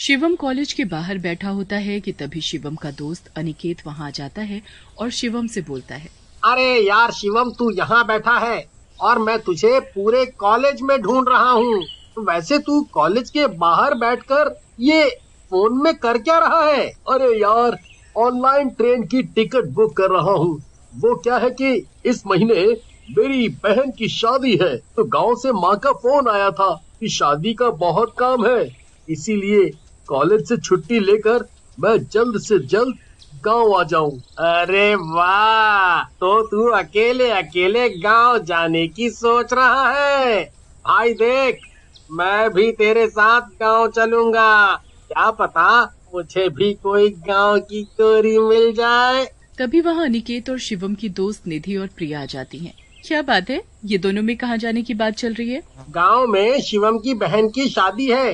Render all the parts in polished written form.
Shivam college के बाहर बैठा होता है कि तभी शिवम का दोस्त अनिकेत वहां आ जाता है और शिवम से बोलता है। अरे यार शिवम, तू यहाँ बैठा है और मैं तुझे पूरे कॉलेज में ढूंढ रहा हूँ। वैसे तू कॉलेज के बाहर बैठकर ये फोन में कर क्या रहा है? अरे यार, ऑनलाइन ट्रेन की टिकट बुक कर रहा हूँ। वो क्या है कि इस महीने मेरी बहन की शादी है, तो गांव से माँ का फोन आया था कि शादी का बहुत काम है, इसीलिए कॉलेज से छुट्टी लेकर मैं जल्द से जल्द गांव आ जाऊं। अरे वाह, तो तू अकेले अकेले गांव जाने की सोच रहा है? भाई देख, मैं भी तेरे साथ गांव चलूंगा। क्या पता मुझे भी कोई गांव की गोरी मिल जाए। तभी वहां अनिकेत और शिवम की दोस्त निधि और प्रिया आ जाती हैं। क्या बात है, ये दोनों में कहाँ जाने की बात चल रही है? गांव में शिवम की बहन की शादी है,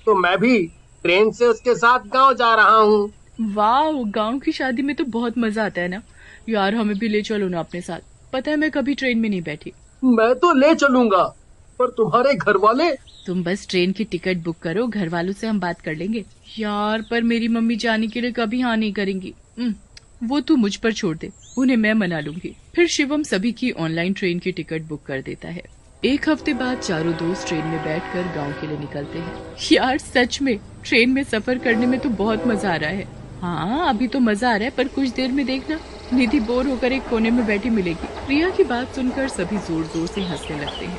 तो मैं भी ट्रेन से उसके साथ गांव जा रहा हूँ। वाह, गांव की शादी में तो बहुत मजा आता है ना यार, हमें भी ले चलो ना अपने साथ। पता है मैं कभी ट्रेन में नहीं बैठी। मैं तो ले चलूंगा, पर तुम्हारे घर वाले? तुम बस ट्रेन की टिकट बुक करो, घर वालों से हम बात कर लेंगे। यार पर मेरी मम्मी जाने के लिए कभी हाँ नहीं करेंगी। वो तू मुझ पर छोड़ दे, उन्हें मैं मना लूंगी। फिर शिवम सभी की ऑनलाइन ट्रेन की टिकट बुक कर देता है। एक हफ्ते बाद चारों दोस्त ट्रेन में बैठकर गांव के लिए निकलते हैं। यार सच में ट्रेन में सफर करने में तो बहुत मजा आ रहा है। हाँ अभी तो मजा आ रहा है, पर कुछ देर में देखना निधि बोर होकर एक कोने में बैठी मिलेगी। प्रिया की बात सुनकर सभी जोर जोर से हंसने लगते हैं।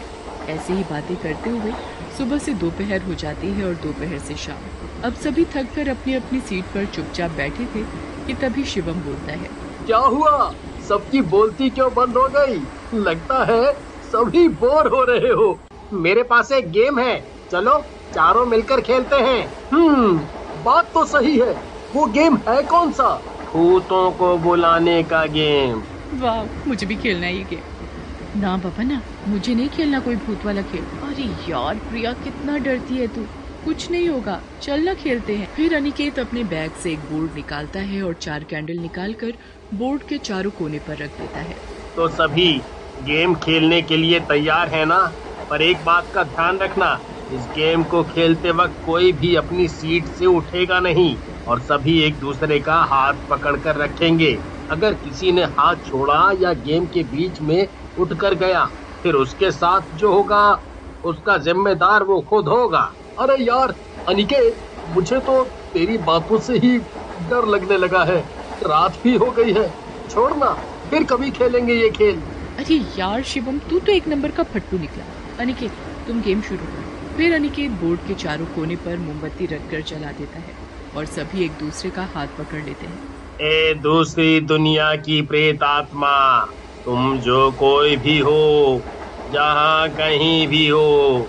ऐसे ही बातें करते हुए सुबह से दोपहर हो जाती है और दोपहर से शाम। अब सभी थक कर अपनी अपनी सीट पर चुपचाप बैठे थे कि तभी शिवम बोलता है। क्या हुआ? सबकी बोलती क्यों बंद हो गई? लगता है सभी बोर हो रहे हो। मेरे पास एक गेम है, चलो चारों मिलकर खेलते हैं। बात तो सही है। वो गेम है कौन सा? भूतों को बुलाने का गेम। वाह, मुझे भी खेलना है ये गेम। ना बाबा ना, मुझे नहीं खेलना कोई भूत वाला खेल। अरे यार प्रिया, कितना डरती है तू। कुछ नहीं होगा, चल ना खेलते हैं। फिर अनिकेत अपने बैग से एक बोर्ड निकालता है और 4 कैंडल निकालकर बोर्ड के चारों कोने पर रख देता है। तो सभी गेम खेलने के लिए तैयार है ना? पर एक बात का ध्यान रखना, इस गेम को खेलते वक्त कोई भी अपनी सीट से उठेगा नहीं और सभी एक दूसरे का हाथ पकड़कर रखेंगे। अगर किसी ने हाथ छोड़ा या गेम के बीच में उठकर गया, फिर उसके साथ जो होगा उसका जिम्मेदार वो खुद होगा। अरे यार अनिकेत, मुझे तो तेरी बातों से ही डर लगने लगा है। रात भी हो गई है, छोड़ना, फिर कभी खेलेंगे ये खेल। अरे यार शिवम, तू तो एक नंबर का फट्टू निकला। अनिकेत तुम गेम शुरू करो। फिर अनिकेत बोर्ड के चारों कोने पर मोमबत्ती रखकर जला देता है और सभी एक दूसरे का हाथ पकड़ लेते हैं। ए दूसरी दुनिया की प्रेत आत्मा, तुम जो कोई भी हो, जहाँ कहीं भी हो,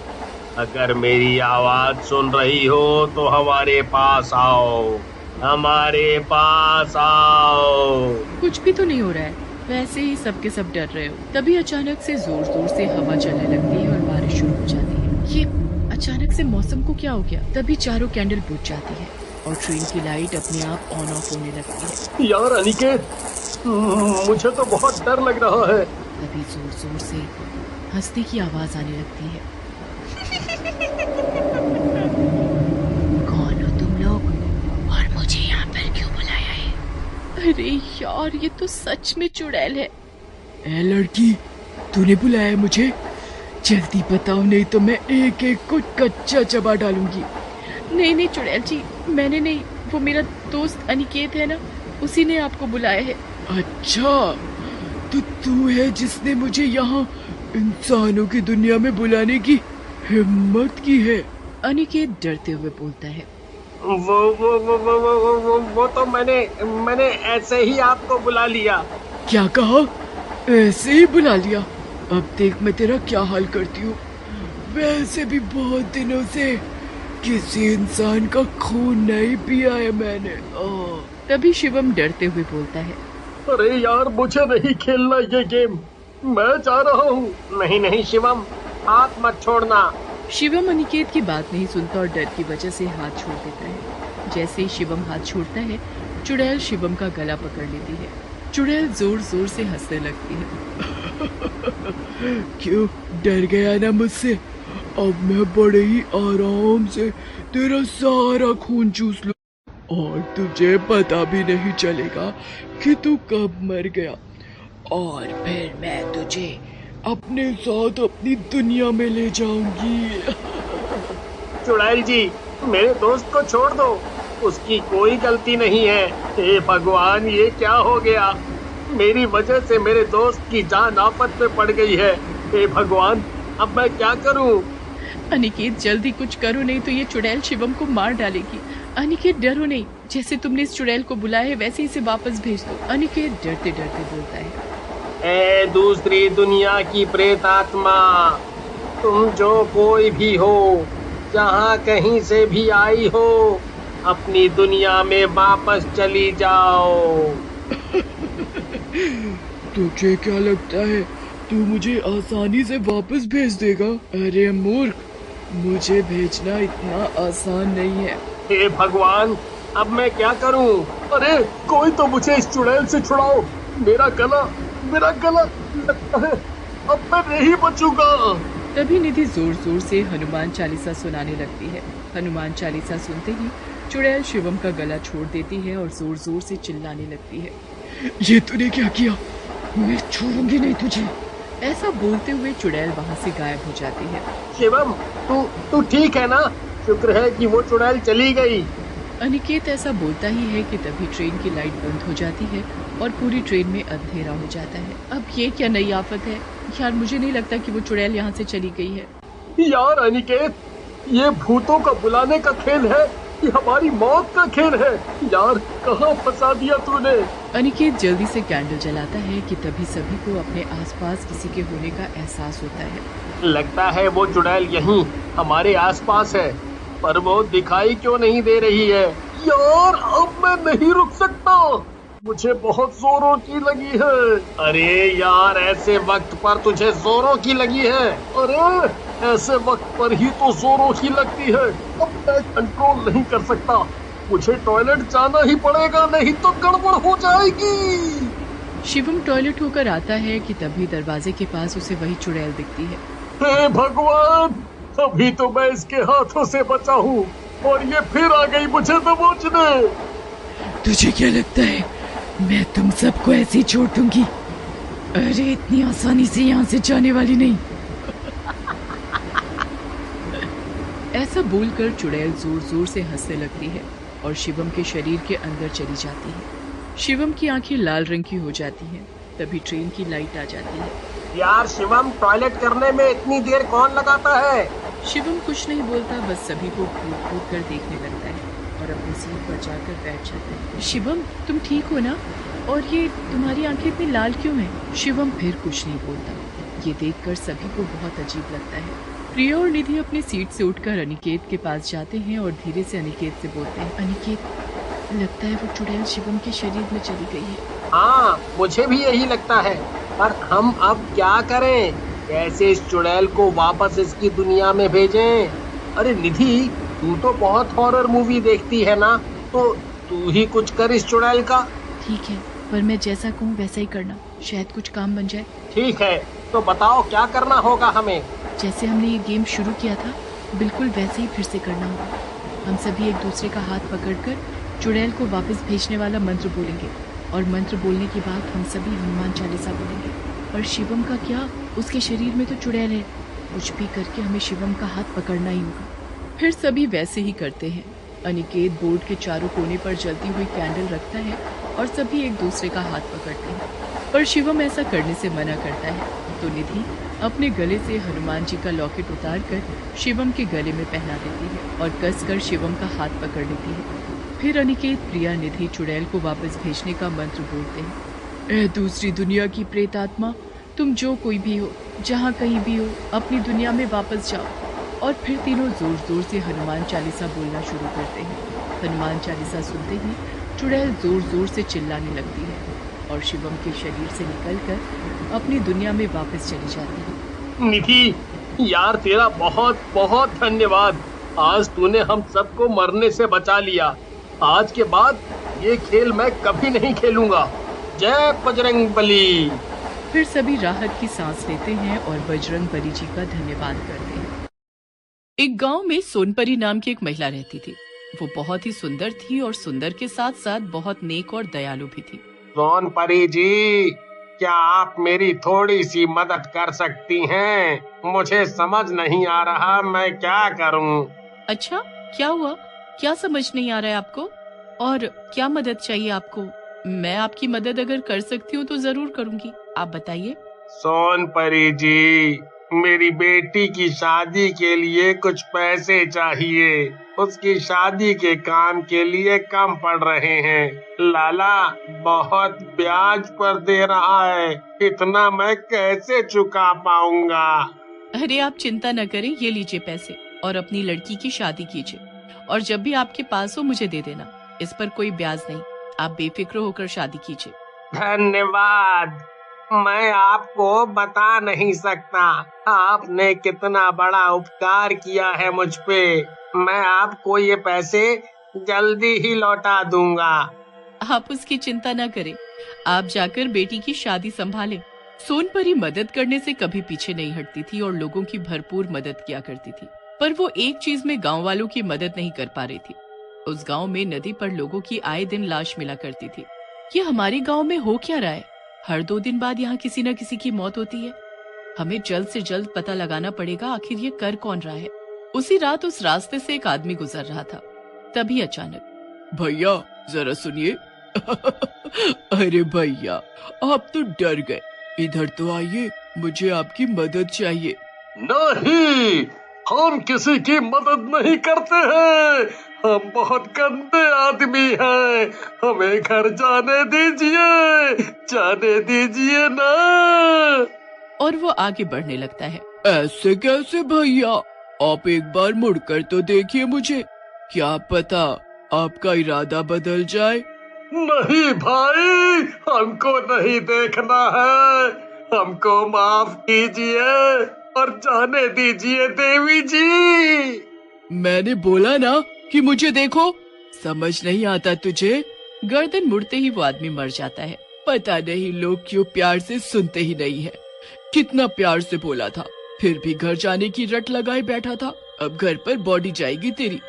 अगर मेरी आवाज सुन रही हो तो हमारे पास आओ, हमारे पास आओ। कुछ भी तो नहीं हो रहा है, वैसे ही सबके सब डर रहे हो। तभी अचानक से जोर जोर से हवा चलने लगती है और बारिश शुरू हो जाती है। ये अचानक से मौसम को क्या हो गया? तभी चारों कैंडल बुझ जाती है और ट्रेन की लाइट अपने आप ऑन ऑफ होने लगती है। यार अनिकेत, मुझे तो बहुत डर लग रहा है। तभी जोर जोर से हंसने की आवाज आने लगती है। कौन हो तुम लोग और मुझे यहाँ पर क्यों बुलाया है? अरे यार, ये तो सच में चुड़ैल है। ए लड़की, तूने बुलाया मुझे? जल्दी बताओ, नहीं तो मैं एक एक को कच्चा चबा डालूंगी। नहीं नहीं चुड़ैल जी, मैंने नहीं, वो मेरा दोस्त अनिकेत है ना, उसी ने आपको बुलाया है। अच्छा, तो तू है जिसने मुझे यहाँ इंसानों की दुनिया में बुलाने की हिम्मत की है? अनिकेत डरते हुए बोलता है। वो तो मैंने ऐसे ही आपको बुला लिया। क्या कहा? ऐसे ही बुला लिया? अब देख मैं तेरा क्या हाल करती हूँ। वैसे भी बहुत दिनों से किसी इंसान का खून नहीं पिया है मैंने। तभी शिवम डरते हुए बोलता है। अरे यार, मुझे नहीं खेलना ये गेम, मैं जा रहा हूँ। नहीं नहीं शिवम, हाथ मत छोड़ना। शिवम अनिकेत की बात नहीं सुनता और डर की वजह से हाथ छोड़ देता है। जैसे ही शिवम हाथ छोड़ता है, चुड़ैल शिवम का गला पकड़ लेती है। चुड़ैल जोर जोर से हंसने लगती है। क्यों, डर गया ना मुझसे? अब मैं बड़े ही आराम से तेरा सारा खून चूस लूं और तुझे पता भी नहीं चलेगा कि तू कब मर गया। और फिर मैं तुझे अपने साथ अपनी दुनिया में ले जाऊंगी। चुड़ैल जी, मेरे दोस्त को छोड़ दो, उसकी कोई गलती नहीं है। हे भगवान, ये क्या हो गया? मेरी वजह से मेरे दोस्त की जान आफत में पड़ गई है। हे भगवान, अब मैं क्या करूं? अनिकेत जल्दी कुछ करो, नहीं तो ये चुड़ैल शिवम को मार डालेगी। अनिकेत डरो नहीं, जैसे तुमने इस चुड़ैल को बुलाया है वैसे इसे वापस भेज दो। अनिकेत डरते डरते बोलता है। ए दूसरी दुनिया की प्रेत आत्मा, तुम जो कोई भी हो, जहाँ कहीं से भी आई हो, अपनी दुनिया में वापस चली जाओ। तुझे क्या लगता है तू मुझे आसानी से वापस भेज देगा? अरे मूर्ख, मुझे भेजना इतना आसान नहीं है। हे भगवान, अब मैं क्या करूं? अरे कोई तो मुझे इस चुड़ैल से छुड़ाओ। मेरा गला लगता है अब मैं नहीं बचूंगा। तभी निधि जोर जोर से हनुमान चालीसा सुनाने लगती है। हनुमान चालीसा सुनते ही चुड़ैल शिवम का गला छोड़ देती है और जोर जोर से चिल्लाने लगती है। ये तूने क्या किया? मैं छोड़ूंगी नहीं तुझे। ऐसा बोलते हुए चुड़ैल वहाँ से गायब हो जाती है। शिवम, तू ठीक है ना? शुक्र है कि वो चुड़ैल चली गई। अनिकेत ऐसा बोलता ही है कि तभी ट्रेन की लाइट बंद हो जाती है और पूरी ट्रेन में अंधेरा हो जाता है। अब ये क्या नई आफत है यार, मुझे नहीं लगता कि वो चुड़ैल यहाँ से चली गई है। यार अनिकेत, ये भूतों का बुलाने का खेल है कि हमारी मौत का खेल है? यार कहाँ फंसा दिया तूने? अनिकेत जल्दी से कैंडल जलाता है कि तभी सभी को अपने आसपास किसी के होने का एहसास होता है। लगता है वो चुड़ैल यहीं हमारे आसपास है, पर वो दिखाई क्यों नहीं दे रही है? यार अब मैं नहीं रुक सकता, मुझे बहुत जोरों की लगी है। अरे यार, ऐसे वक्त पर तुझे जोरों की लगी है? अरे ऐसे वक्त पर ही तो जोरों की लगती है। अब मैं कंट्रोल नहीं कर सकता, मुझे टॉयलेट जाना ही पड़ेगा, नहीं तो गड़बड़ हो जाएगी। शिवम टॉयलेट होकर आता है कि तभी दरवाजे के पास उसे वही चुड़ैल दिखती है। हे भगवान, अभी तो मैं इसके हाथों से बचा हूँ और ये फिर आ गई मुझे दबोचने। तुझे क्या लगता है मैं तुम सबको ऐसे ही छोड़ दूंगी? अरे इतनी आसानी से यहाँ से जाने वाली नहीं। ऐसा बोलकर चुड़ैल जोर जोर से हंसने लगती है और शिवम के शरीर के अंदर चली जाती है। शिवम की आंखें लाल रंग की हो जाती हैं। तभी ट्रेन की लाइट आ जाती है। यार शिवम, टॉयलेट करने में इतनी देर कौन लगाता है? शिवम कुछ नहीं बोलता, बस सभी को घूर घूर कर देखने लगता है और अपनी सीट पर जाकर बैठ जाता है। शिवम, तुम ठीक हो ना? और ये तुम्हारी आंखें इतनी लाल क्यों हैं? शिवम फिर कुछ नहीं बोलता। ये देखकर सभी को बहुत अजीब लगता है। प्रिया और निधि अपनी सीट से उठकर अनिकेत के पास जाते हैं और धीरे से अनिकेत से बोलते हैं। अनिकेत, लगता है वो चुड़ैल शिवम के शरीर में चली गई है। हाँ, मुझे भी यही लगता है, पर हम अब क्या करें? कैसे इस चुड़ैल को वापस इसकी दुनिया में भेजें? अरे निधि, तू तो बहुत हॉरर मूवी देखती है ना, तो तू ही कुछ कर इस चुड़ैल का। ठीक है, पर मैं जैसा कहूँ वैसा ही करना, शायद कुछ काम बन जाए। ठीक है, तो बताओ क्या करना होगा हमें? जैसे हमने ये गेम शुरू किया था, बिल्कुल वैसे ही फिर से करना होगा। हम सभी एक दूसरे का हाथ पकड़कर चुड़ैल को वापस भेजने वाला मंत्र बोलेंगे और मंत्र बोलने के बाद हम सभी हनुमान चालीसा बोलेंगे। और शिवम का क्या, उसके शरीर में तो चुड़ैल है, कुछ भी करके हमें शिवम का हाथ पकड़ना ही होगा। फिर सभी वैसे ही करते हैं। अनिकेत बोर्ड के चारों कोने पर जलती हुई कैंडल रखता है और सभी एक दूसरे का हाथ पकड़ते हैं, पर शिवम ऐसा करने से मना करता है। तो निधि अपने गले से हनुमान जी का लॉकेट उतारकर शिवम के गले में पहना देती है और कसकर शिवम का हाथ पकड़ लेती है। फिर अनिकेत, प्रिया, निधि चुड़ैल को वापस भेजने का मंत्र बोलते हैं। ए दूसरी दुनिया की प्रेत आत्मा, तुम जो कोई भी हो, जहाँ कहीं भी हो, अपनी दुनिया में वापस जाओ। और फिर तीनों जोर जोर से हनुमान चालीसा बोलना शुरू करते हैं। हनुमान चालीसा सुनते ही चुड़ैल जोर जोर से चिल्लाने लगती है और शिवम के शरीर से निकलकर अपनी दुनिया में वापस चली जाती है। निधि, यार तेरा बहुत बहुत धन्यवाद। आज तूने हम सबको मरने से बचा लिया। आज के बाद ये खेल मैं कभी नहीं खेलूंगा। जय बजरंगबली। फिर सभी राहत की सांस लेते हैं और बजरंग बली जी का धन्यवाद करते हैं। एक गांव में सोनपरी नाम की एक महिला रहती थी। वो बहुत ही सुंदर थी और सुंदर के साथ साथ बहुत नेक और दयालु भी थी। सोनपरी जी, क्या आप मेरी थोड़ी सी मदद कर सकती हैं? मुझे समझ नहीं आ रहा मैं क्या करूं। अच्छा, क्या हुआ? क्या समझ नहीं आ रहा है आपको? और क्या मदद चाहिए आपको? मैं आपकी मदद अगर कर सकती हूँ तो जरूर करूंगी। आप बताइए। सोनपरी जी, मेरी बेटी की शादी के लिए कुछ पैसे चाहिए। उसकी शादी के काम के लिए कम पड़ रहे हैं। लाला बहुत ब्याज पर दे रहा है, इतना मैं कैसे चुका पाऊंगा? अरे आप चिंता न करें, ये लीजिए पैसे और अपनी लड़की की शादी कीजिए। और जब भी आपके पास हो मुझे दे देना। इस पर कोई ब्याज नहीं। आप बेफिक्र होकर शादी कीजिए। धन्यवाद। मैं आपको बता नहीं सकता आपने कितना बड़ा उपकार किया है मुझ पे। मैं आपको ये पैसे जल्दी ही लौटा दूंगा। आप उसकी चिंता न करें। आप जाकर बेटी की शादी संभालें। सोनपरी मदद करने से कभी पीछे नहीं हटती थी और लोगों की भरपूर मदद किया करती थी। पर वो एक चीज में गांव वालों की मदद नहीं कर पा रही थी। उस गांव में नदी पर लोगों की आए दिन लाश मिला करती थी। ये हमारे गांव में हो क्या रहा है? हर 2 दिन बाद यहाँ किसी न किसी की मौत होती है। हमें जल्द से जल्द पता लगाना पड़ेगा आखिर ये कर कौन रहा है। उसी रात उस रास्ते से एक आदमी गुजर रहा था। तभी अचानक, भैया जरा सुनिए। अरे भैया, आप तो डर गए। इधर तो आइए, मुझे आपकी मदद चाहिए। नहीं, हम किसी की मदद नहीं करते हैं। हम बहुत गंदे आदमी हैं। हमें घर जाने दीजिए, जाने दीजिए ना। और वो आगे बढ़ने लगता है। ऐसे कैसे भैया? आप एक बार मुड़कर तो देखिए मुझे, क्या पता आपका इरादा बदल जाए। नहीं भाई, हमको नहीं देखना है। हमको माफ कीजिए और जाने दीजिए देवी जी। मैंने बोला ना कि मुझे देखो। समझ नहीं आता तुझे? गर्दन मुड़ते ही वो आदमी मर जाता है। पता नहीं लोग क्यों प्यार से सुनते ही नहीं है। कितना प्यार से बोला था, फिर भी घर जाने की रट लगाए बैठा था। अब घर पर बॉडी जाएगी तेरी।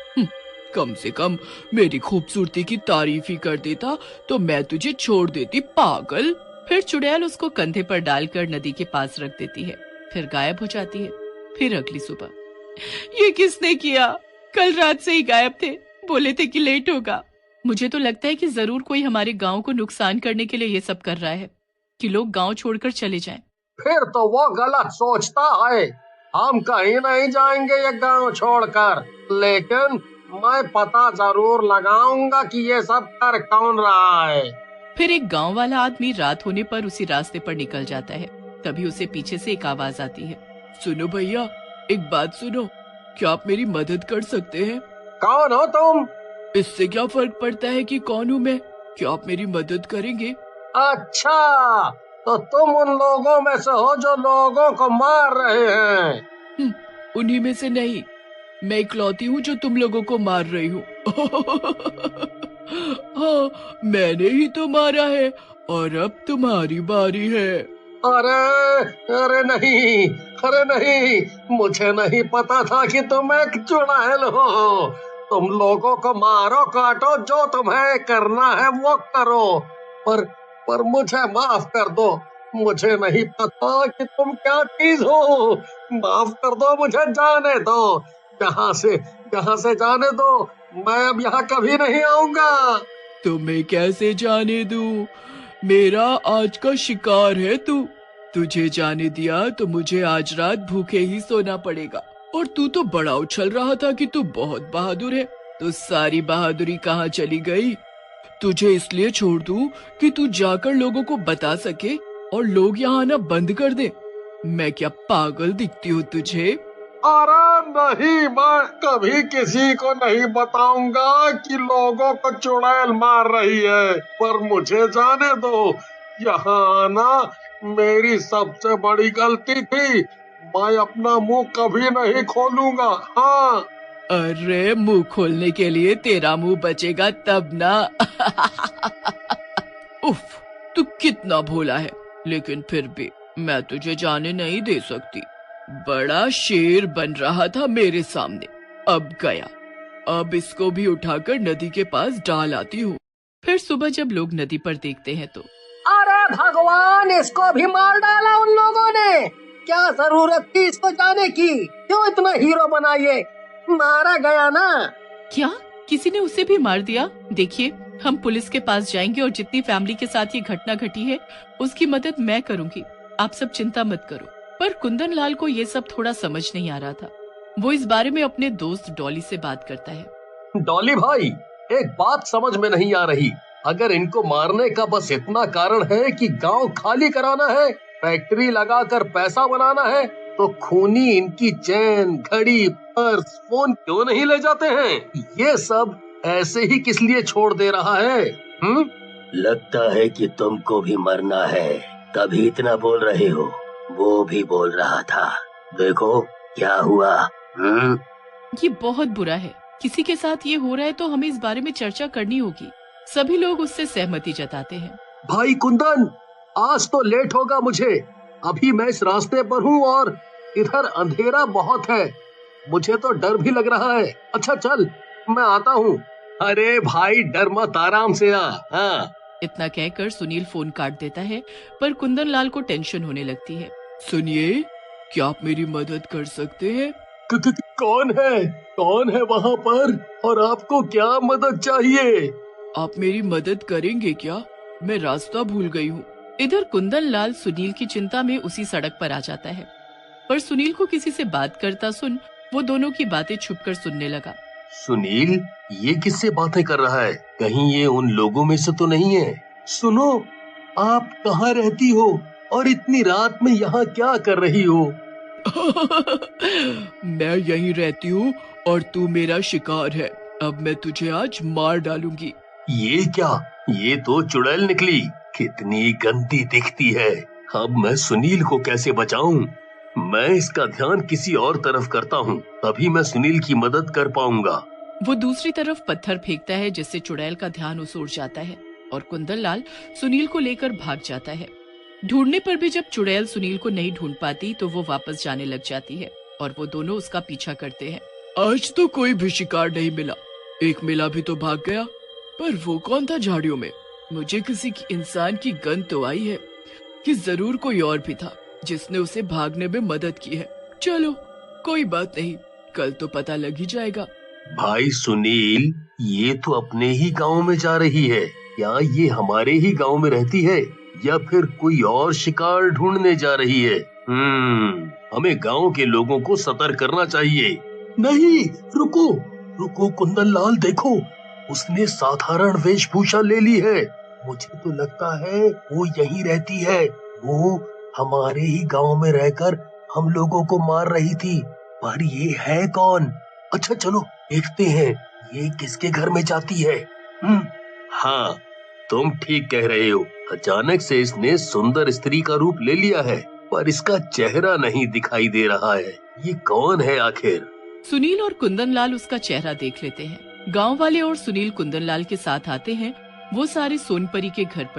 कम से कम मेरी खूबसूरती की तारीफ ही कर देता तो मैं तुझे छोड़ देती, पागल। फिर चुड़ैल उसको कंधे पर डालकर नदी के पास रख देती है, फिर गायब हो जाती है। फिर अगली सुबह, ये किसने किया? कल रात से ही गायब थे, बोले थे कि लेट होगा। मुझे तो लगता है कि जरूर कोई हमारे गांव को नुकसान करने के लिए ये सब कर रहा है कि लोग गांव छोड़कर चले जाएं। फिर तो वो गलत सोचता है। हम कहीं नहीं जाएंगे ये गांव छोड़कर, लेकिन मैं पता जरूर लगाऊंगा कि ये सब कर कौन रहा है। फिर एक गांव वाला आदमी रात होने पर उसी रास्ते पर निकल जाता है। तभी उसे पीछे से एक आवाज आती है। सुनो भैया, एक बात सुनो, क्या आप मेरी मदद कर सकते हैं? कौन हो तुम? इससे क्या फर्क पड़ता है कि कौन हूँ मैं? क्या आप मेरी मदद करेंगे? अच्छा, तो तुम उन लोगों में से हो जो लोगों को मार रहे हैं? उन्हीं में से नहीं, मैं इकलौती हूँ जो तुम लोगों को मार रही हूँ। हाँ, मैंने ही तो मारा है और अब तुम्हारी बारी है। अरे नहीं, अरे नहीं, मुझे नहीं पता था कि तुम एक चुड़ैल हो। तुम लोगों को मारो काटो, जो तुम्हें करना है वो करो, पर मुझे माफ कर दो। मुझे नहीं पता कि तुम क्या चीज हो। माफ कर दो, मुझे जाने दो। यहाँ से जाने दो। मैं अब यहाँ कभी नहीं आऊंगा। तुम्हें कैसे जाने दूं? मेरा आज का शिकार है तू। तुझे जाने दिया तो मुझे आज रात भूखे ही सोना पड़ेगा। और तू तो बड़ा उछल रहा था कि तू बहुत बहादुर है, तो सारी बहादुरी कहाँ चली गई? तुझे इसलिए छोड़ दूं कि तू जाकर लोगों को बता सके और लोग यहाँ आना बंद कर दे। मैं क्या पागल दिखती हूँ तुझे? अरे नहीं, मैं कभी किसी को नहीं बताऊंगा कि लोगों को चुड़ैल मार रही है। पर मुझे जाने दो। यहाँ आना मेरी सबसे बड़ी गलती थी। मैं अपना मुंह कभी नहीं खोलूंगा। हाँ। अरे मुंह खोलने के लिए तेरा मुंह बचेगा तब ना। उफ, तू कितना भोला है, लेकिन फिर भी मैं तुझे जाने नहीं दे सकती। बड़ा शेर बन रहा था मेरे सामने, अब गया। अब इसको भी उठाकर नदी के पास डाल आती हूँ। फिर सुबह जब लोग नदी पर देखते हैं तो अरे भगवान, इसको भी मार डाला उन लोगों ने। क्या जरूरत थी इसको जाने की? क्यों इतना हीरो बना ये? मारा गया ना। क्या किसी ने उसे भी मार दिया? देखिए, हम पुलिस के पास जाएंगे और जितनी फैमिली के साथ ये घटना घटी है उसकी मदद मैं करूंगी। आप सब चिंता मत करो। पर कुंदन लाल को ये सब थोड़ा समझ नहीं आ रहा था। वो इस बारे में अपने दोस्त डॉली से बात करता है। डॉली भाई, एक बात समझ में नहीं आ रही। अगर इनको मारने का बस इतना कारण है कि गांव खाली कराना है, फैक्ट्री लगाकर पैसा बनाना है, तो खूनी इनकी चेन, घड़ी, पर्स, फोन क्यों नहीं ले जाते हैं? ये सब ऐसे ही किस लिए छोड़ दे रहा है? लगता है कि तुमको भी मरना है, तभी इतना बोल रहे हो। वो भी बोल रहा था, देखो क्या हुआ। ये बहुत बुरा है। किसी के साथ ये हो रहा है तो हमें इस बारे में चर्चा करनी होगी। सभी लोग उससे सहमति जताते हैं। भाई कुंदन, आज तो लेट होगा मुझे। अभी मैं इस रास्ते पर हूँ और इधर अंधेरा बहुत है। मुझे तो डर भी लग रहा है। अच्छा चल, मैं आता हूँ। अरे भाई डर मत, आराम से आ। हाँ। इतना कहकर सुनील फोन काट देता है, पर कुंदन लाल को टेंशन होने लगती है। सुनिए, क्या आप मेरी मदद कर सकते हैं? कौन है? कौन है वहाँ पर और आपको क्या मदद चाहिए? आप मेरी मदद करेंगे क्या? मैं रास्ता भूल गई हूँ। इधर कुंदन लाल सुनील की चिंता में उसी सड़क पर आ जाता है, पर सुनील को किसी से बात करता सुन वो दोनों की बातें छुपकर सुनने लगा। सुनील, ये किससे बातें कर रहा है? कहीं ये उन लोगों में से तो नहीं है? सुनो, आप कहाँ रहती हो और इतनी रात में यहाँ क्या कर रही हो? मैं यहीं रहती हूँ और तू मेरा शिकार है। अब मैं तुझे आज मार डालूंगी। ये क्या? ये तो चुड़ैल निकली। कितनी गंदी दिखती है। अब मैं सुनील को कैसे बचाऊं? मैं इसका ध्यान किसी और तरफ करता हूँ, तभी मैं सुनील की मदद कर पाऊंगा। वो दूसरी तरफ पत्थर फेंकता है जिससे चुड़ैल का ध्यान उस ओर जाता है और कुंदन लाल सुनील को लेकर भाग जाता है। ढूंढने पर भी जब चुड़ैल सुनील को नहीं ढूंढ पाती तो वो वापस जाने लग जाती है और वो दोनों उसका पीछा करते हैं। आज तो कोई भी शिकार नहीं मिला। एक मिला भी तो भाग गया, पर वो कौन था झाड़ियों में? मुझे किसी इंसान की गंध तो आई है कि जरूर कोई और भी था जिसने उसे भागने में मदद की है। चलो कोई बात नहीं, कल तो पता लग ही जाएगा। भाई सुनील, ये तो अपने ही गांव में जा रही है। क्या ये हमारे ही गांव में रहती है या फिर कोई और शिकार ढूंढने जा रही है? हमें गांव के लोगों को सतर्क करना चाहिए। नहीं, रुको रुको कुंदन लाल, देखो उसने साधारण वेशभूषा ले ली है। मुझे तो लगता है वो यहीं रहती है। वो हमारे ही गांव में रहकर हम लोगों को मार रही थी, पर ये है कौन? अच्छा चलो देखते हैं ये किसके घर में जाती है। हाँ, तुम ठीक कह रहे हो। अचानक से इसने सुंदर स्त्री का रूप ले लिया है, पर इसका चेहरा नहीं दिखाई दे रहा है। ये कौन है आखिर? सुनील और कुंदन लाल उसका चेहरा देख लेते हैं। गांव वाले और सुनील कुंदन लाल के साथ आते हैं। वो सारे सोनपरी के घर पर